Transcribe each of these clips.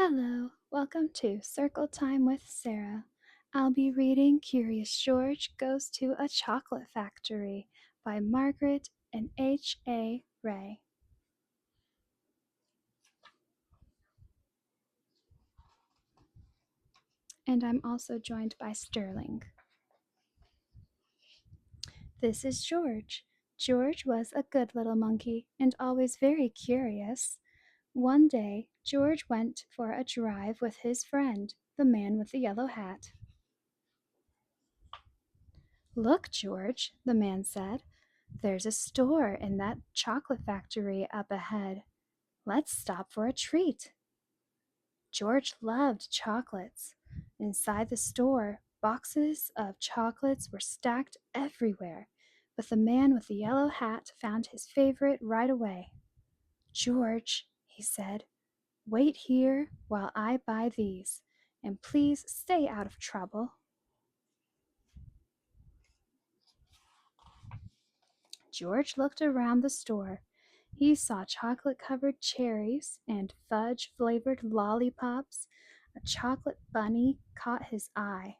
Hello, welcome to Circle Time with Sarah. I'll be reading Curious George Goes to a Chocolate Factory by Margaret and H.A. Ray. And I'm also joined by Sterling. This is George. George was a good little monkey and always very curious. One day, George went for a drive with his friend, the man with the yellow hat. Look, George, the man said. There's a store in that chocolate factory up ahead. Let's stop for a treat. George loved chocolates. Inside the store, boxes of chocolates were stacked everywhere, but the man with the yellow hat found his favorite right away. George, he said, wait here while I buy these, and please stay out of trouble. George looked around the store. He saw chocolate-covered cherries and fudge-flavored lollipops. A chocolate bunny caught his eye.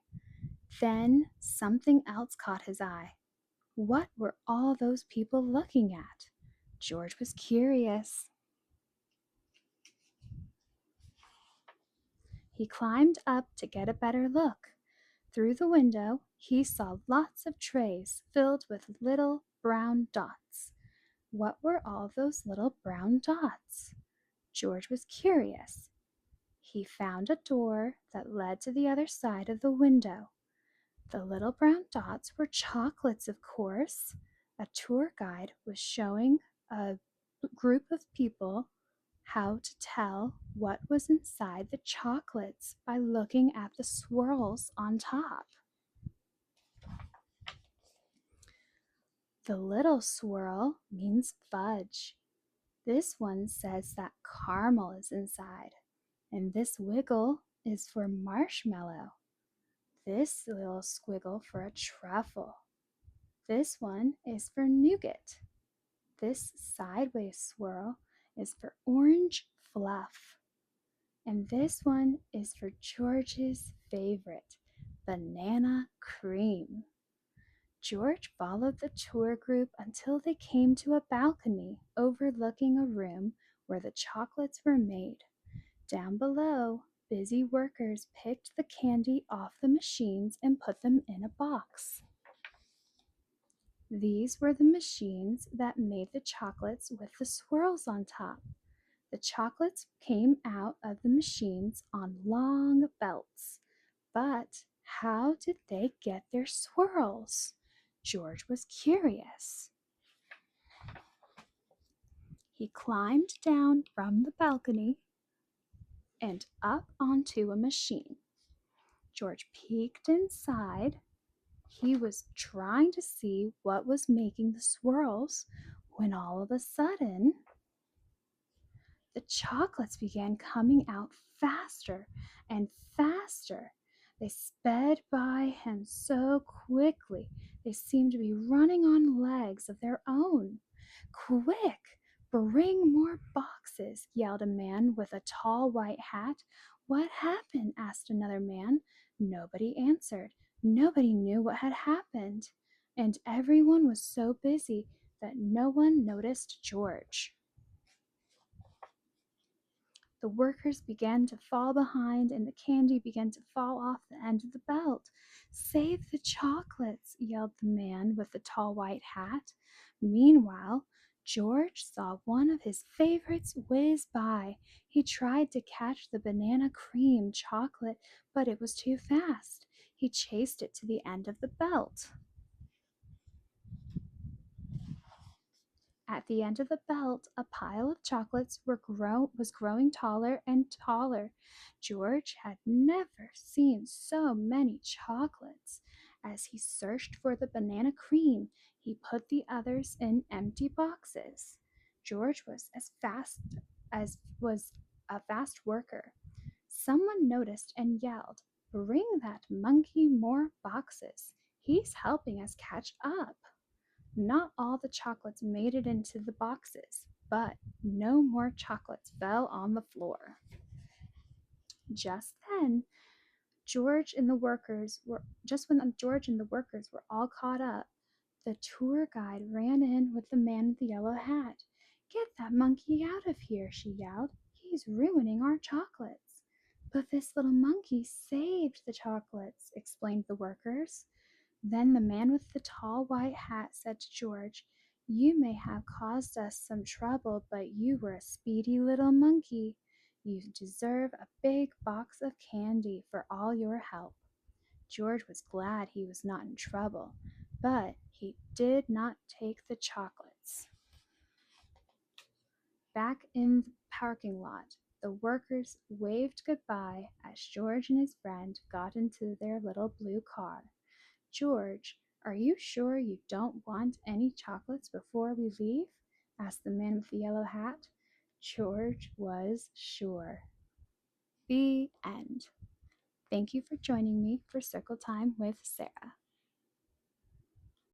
Then something else caught his eye. What were all those people looking at? George was curious. He climbed up to get a better look. Through the window, he saw lots of trays filled with little brown dots. What were all those little brown dots? George was curious. He found a door that led to the other side of the window. The little brown dots were chocolates, of course. A tour guide was showing a group of people how to tell what was inside the chocolates by looking at the swirls on top. The little swirl means fudge. This one says that caramel is inside, and this wiggle is for marshmallow. This little squiggle for a truffle. This one is for nougat. This sideways swirl is for orange fluff. And this one is for George's favorite, banana cream. George followed the tour group until they came to a balcony overlooking a room where the chocolates were made. Down below, busy workers picked the candy off the machines and put them in a box. These were the machines that made the chocolates with the swirls on top. The chocolates came out of the machines on long belts. But how did they get their swirls? George was curious. He climbed down from the balcony and up onto a machine. George peeked inside. He was trying to see what was making the swirls when all of a sudden the chocolates began coming out faster and faster. They sped by him so quickly they seemed to be running on legs of their own. Quick! Bring more boxes, yelled a man with a tall white hat. What happened? Asked another man. Nobody answered. Nobody knew what had happened, and everyone was so busy that no one noticed George. The workers began to fall behind, and the candy began to fall off the end of the belt. Save the chocolates, yelled the man with the tall white hat. Meanwhile, George saw one of his favorites whiz by. He tried to catch the banana cream chocolate, but it was too fast. He chased it to the end of the belt. At the end of the belt, a pile of chocolates was growing taller and taller. George had never seen so many chocolates. As he searched for the banana cream, he put the others in empty boxes. George was a fast worker. Someone noticed and yelled, "Bring that monkey more boxes. He's helping us catch up." Not all the chocolates made it into the boxes, but no more chocolates fell on the floor. Just then, George and the workers were just when George and the workers were all caught up, the tour guide ran in with the man with the yellow hat. "Get that monkey out of here," she yelled. "He's ruining our chocolates." "But this little monkey saved the chocolates," explained the workers. Then the man with the tall white hat said to George, "You may have caused us some trouble, but you were a speedy little monkey. You deserve a big box of candy for all your help." George was glad he was not in trouble, but he did not take the chocolates. Back in the parking lot, the workers waved goodbye as George and his friend got into their little blue car. "George, are you sure you don't want any chocolates before we leave?" asked the man with the yellow hat. George was sure. The end. Thank you for joining me for Circle Time with Sarah.